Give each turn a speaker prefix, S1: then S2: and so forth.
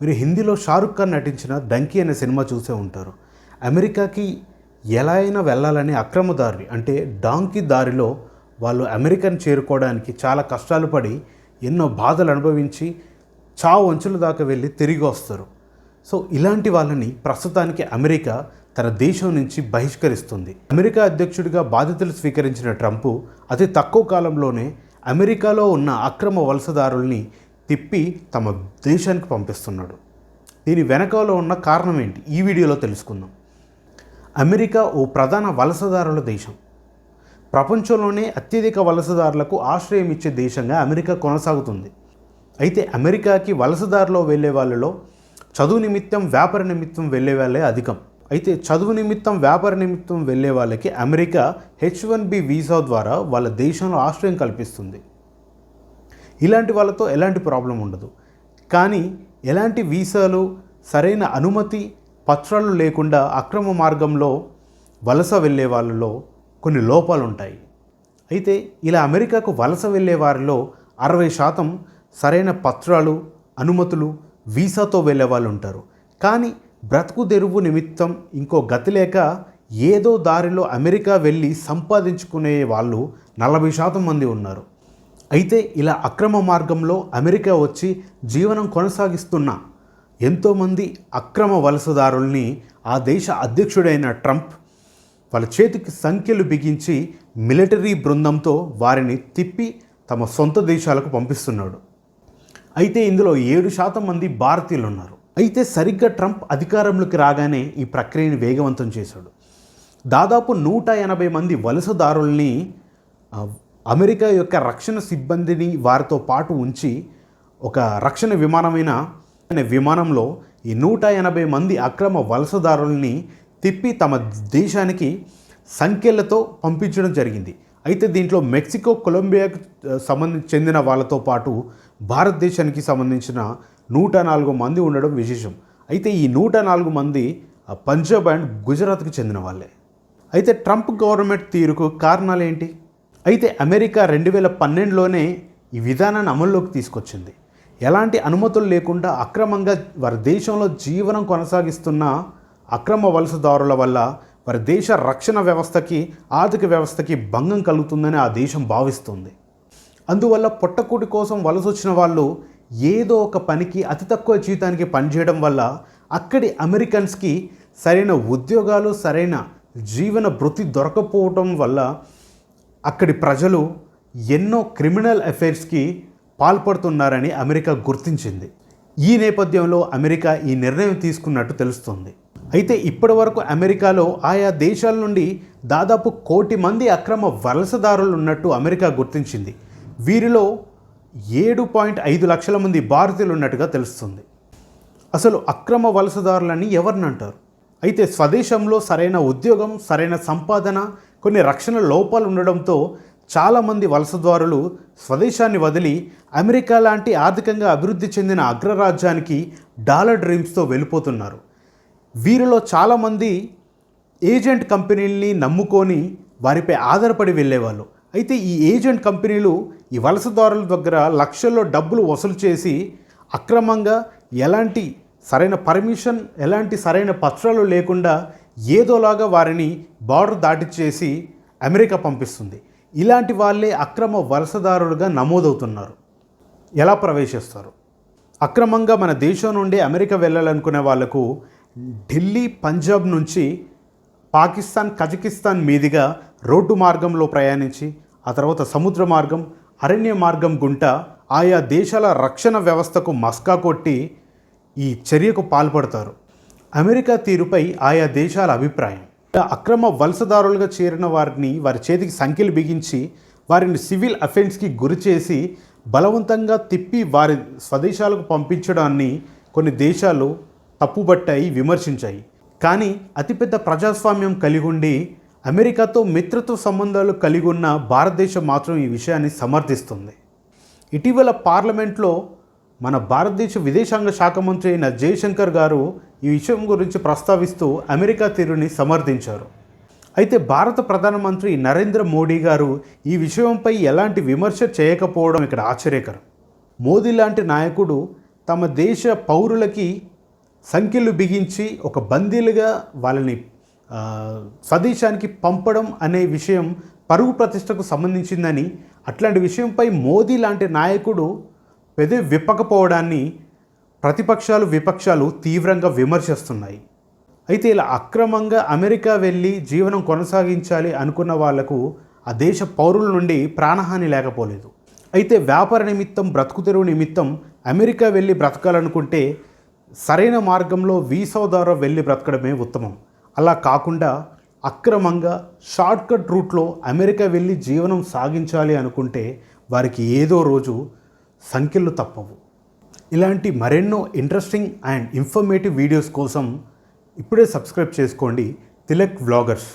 S1: మీరు హిందీలో షారుఖ్ ఖాన్ నటించిన డంకీ అనే సినిమా చూసే ఉంటారు. అమెరికాకి ఎలా అయినా వెళ్ళాలని అక్రమదారి అంటే డాంకీ దారిలో వాళ్ళు అమెరికాని చేరుకోవడానికి చాలా కష్టాలు పడి ఎన్నో బాధలు అనుభవించి చావు అంచుల దాకా వెళ్ళి తిరిగి వస్తారు. సో ఇలాంటి వాళ్ళని ప్రస్తుతానికి అమెరికా తన దేశం నుంచి బహిష్కరిస్తుంది. అమెరికా అధ్యక్షుడిగా బాధ్యతలు స్వీకరించిన ట్రంప్ అతి తక్కువ కాలంలోనే అమెరికాలో ఉన్న అక్రమ వలసదారుల్ని తిప్పి తమ దేశానికి పంపిస్తున్నాడు. దీని వెనకాల ఉన్న కారణం ఏంటి ఈ వీడియోలో తెలుసుకుందాం. అమెరికా ఓ ప్రధాన వలసదారుల దేశం. ప్రపంచంలోనే అత్యధిక వలసదారులకు ఆశ్రయం ఇచ్చే దేశంగా అమెరికా కొనసాగుతుంది. అయితే అమెరికాకి వలసదారులో వెళ్ళే వాళ్ళలో చదువు నిమిత్తం వ్యాపార నిమిత్తం వెళ్ళే వాళ్ళే అధికం. అయితే చదువు నిమిత్తం వ్యాపార నిమిత్తం వెళ్ళే వాళ్ళకి అమెరికా H-1B వీసా ద్వారా వాళ్ళ దేశంలో ఆశ్రయం కల్పిస్తుంది. ఇలాంటి వాళ్ళతో ఎలాంటి ప్రాబ్లం ఉండదు. కానీ ఎలాంటి వీసాలు సరైన అనుమతి పత్రాలు లేకుండా అక్రమ మార్గంలో వలస వెళ్ళే వాళ్ళలో కొన్ని లోపాలు ఉంటాయి. అయితే ఇలా అమెరికాకు వలస వెళ్ళే వారిలో 60% సరైన పత్రాలు అనుమతులు వీసాతో వెళ్ళే వాళ్ళు ఉంటారు. కానీ బ్రతుకు తెరువు నిమిత్తం ఇంకో గతి లేక ఏదో దారిలో అమెరికా వెళ్ళి సంపాదించుకునే వాళ్ళు 40% మంది ఉన్నారు. అయితే ఇలా అక్రమ మార్గంలో అమెరికా వచ్చి జీవనం కొనసాగిస్తున్న ఎంతోమంది అక్రమ వలసదారుల్ని ఆ దేశ అధ్యక్షుడైన ట్రంప్ వాళ్ళ చేతికి సంఖ్యలు బిగించి మిలిటరీ బృందంతో వారిని తిప్పి తమ సొంత దేశాలకు పంపిస్తున్నాడు. అయితే ఇందులో 7% మంది భారతీయులు ఉన్నారు. అయితే సరిగ్గా ట్రంప్ అధికారంలోకి రాగానే ఈ ప్రక్రియను వేగవంతం చేశాడు. దాదాపు 180 మంది వలసదారుల్ని అమెరికా యొక్క రక్షణ సిబ్బందిని వారితో పాటు ఉంచి ఒక రక్షణ విమానంలో ఈ 180 మంది అక్రమ వలసదారుల్ని తిప్పి తమ దేశానికి సంఖ్యలతో పంపించడం జరిగింది. అయితే దీంట్లో మెక్సికో కొలంబియాకు చెందిన వాళ్ళతో పాటు భారతదేశానికి సంబంధించిన 104 మంది ఉండడం విశేషం. అయితే ఈ 104 మంది పంజాబ్ అండ్ గుజరాత్కి చెందిన వాళ్ళే. అయితే ట్రంప్ గవర్నమెంట్ తీరుకు కారణాలు ఏంటి? అయితే అమెరికా 2012లోనే ఈ విధానాన్ని అమల్లోకి తీసుకొచ్చింది. ఎలాంటి అనుమతులు లేకుండా అక్రమంగా వారి దేశంలో జీవనం కొనసాగిస్తున్న అక్రమ వలసదారుల వల్ల వారి దేశ రక్షణ వ్యవస్థకి ఆర్థిక వ్యవస్థకి భంగం కలుగుతుందని ఆ దేశం భావిస్తుంది. అందువల్ల పొట్టకూటి కోసం వలస వచ్చిన వాళ్ళు ఏదో ఒక పనికి అతి తక్కువ జీతానికి పనిచేయడం వల్ల అక్కడి అమెరికన్స్కి సరైన ఉద్యోగాలు సరైన జీవన భృతి దొరకపోవటం వల్ల అక్కడి ప్రజలు ఎన్నో క్రిమినల్ అఫైర్స్కి పాల్పడుతున్నారని అమెరికా గుర్తించింది. ఈ నేపథ్యంలో అమెరికా ఈ నిర్ణయం తీసుకున్నట్టు తెలుస్తుంది. అయితే ఇప్పటి వరకు అమెరికాలో ఆయా దేశాల నుండి దాదాపు 1 కోటి మంది అక్రమ వలసదారులు ఉన్నట్టు అమెరికా గుర్తించింది. వీరిలో 7.5 లక్షల మంది భారతీయులు ఉన్నట్టుగా తెలుస్తుంది. అసలు అక్రమ వలసదారులని ఎవరిని అంటారు? అయితే స్వదేశంలో సరైన ఉద్యోగం సరైన సంపాదన కొన్ని రక్షణ లోపాలు ఉండడంతో చాలామంది వలసదారులు స్వదేశాన్ని వదిలి అమెరికా లాంటి ఆర్థికంగా అభివృద్ధి చెందిన అగ్రరాజ్యానికి డాలర్ డ్రీమ్స్తో వెళ్ళిపోతున్నారు. వీరిలో చాలామంది ఏజెంట్ కంపెనీల్ని నమ్ముకొని వారిపై ఆధారపడి వెళ్ళేవాళ్ళు. అయితే ఈ ఏజెంట్ కంపెనీలు ఈ వలసదారుల దగ్గర లక్షల్లో డబ్బులు వసూలు చేసి అక్రమంగా ఎలాంటి సరైన పర్మిషన్ ఎలాంటి సరైన పత్రాలు లేకుండా ఏదోలాగా వారిని బార్డర్ దాటిచ్చేసి అమెరికా పంపిస్తుంది. ఇలాంటి వాళ్ళే అక్రమ వలసదారులుగా నమోదవుతున్నారు. ఎలా ప్రవేశిస్తారు? అక్రమంగా మన దేశం నుండి అమెరికా వెళ్ళాలనుకునే వాళ్లకు ఢిల్లీ పంజాబ్ నుంచి పాకిస్తాన్ కజకిస్తాన్ మీదుగా రోడ్డు మార్గంలో ప్రయాణించి ఆ తర్వాత సముద్ర మార్గం అరణ్య మార్గం గుంట ఆయా దేశాల రక్షణ వ్యవస్థకు మస్కా కొట్టి ఈ చర్యకు పాల్పడతారు. అమెరికా తీరుపై ఆయా దేశాల అభిప్రాయం. అక్రమ వలసదారులుగా చేరిన వారిని వారి చేతికి సంఖ్యలు బిగించి వారిని సివిల్ అఫెన్స్కి గురి చేసి బలవంతంగా తిప్పి వారి స్వదేశాలకు పంపించడాన్ని కొన్ని దేశాలు తప్పుబట్టాయి, విమర్శించాయి. కానీ అతిపెద్ద ప్రజాస్వామ్యం కలిగి ఉండి అమెరికాతో మిత్రత్వ సంబంధాలు కలిగి ఉన్న భారతదేశం మాత్రం ఈ విషయాన్ని సమర్థిస్తుంది. ఇటీవల పార్లమెంట్లో మన భారతదేశ విదేశాంగ శాఖ మంత్రి అయిన జయశంకర్ గారు ఈ విషయం గురించి ప్రస్తావిస్తూ అమెరికా తీరుని సమర్థించారు. అయితే భారత ప్రధానమంత్రి నరేంద్ర మోడీ గారు ఈ విషయంపై ఎలాంటి విమర్శ చేయకపోవడం ఇక్కడ ఆశ్చర్యకరం. మోదీ లాంటి నాయకుడు తమ దేశ పౌరులకి సంఖ్యలు బిగించి ఒక బందీలుగా వాళ్ళని స్వదేశానికి పంపడం అనే విషయం పరువు ప్రతిష్టకు సంబంధించిందని, అట్లాంటి విషయంపై మోదీ లాంటి నాయకుడు పెదవి విప్పకపోవడాన్ని ప్రతిపక్షాలు విపక్షాలు తీవ్రంగా విమర్శిస్తున్నాయి. అయితే ఇలా అక్రమంగా అమెరికా వెళ్ళి జీవనం కొనసాగించాలి అనుకున్న వాళ్లకు ఆ దేశ పౌరుల నుండి ప్రాణహాని లేకపోలేదు. అయితే వ్యాపార నిమిత్తం, బ్రతుకు తెరువు నిమిత్తం అమెరికా వెళ్ళి బ్రతకాలనుకుంటే సరైన మార్గంలో వీసా ద్వారా వెళ్ళి బ్రతకడమే ఉత్తమం. అలా కాకుండా అక్రమంగా షార్ట్కట్ రూట్లో అమెరికా వెళ్ళి జీవనం సాగించాలి అనుకుంటే వారికి ఏదో రోజు సంఖ్యలు తప్పవు. ఇలాంటి మరెన్నో ఇంట్రెస్టింగ్ అండ్ ఇన్ఫర్మేటివ్ వీడియోస్ కోసం ఇప్పుడే సబ్స్క్రైబ్ చేసుకోండి తిలక్ వ్లాగర్స్.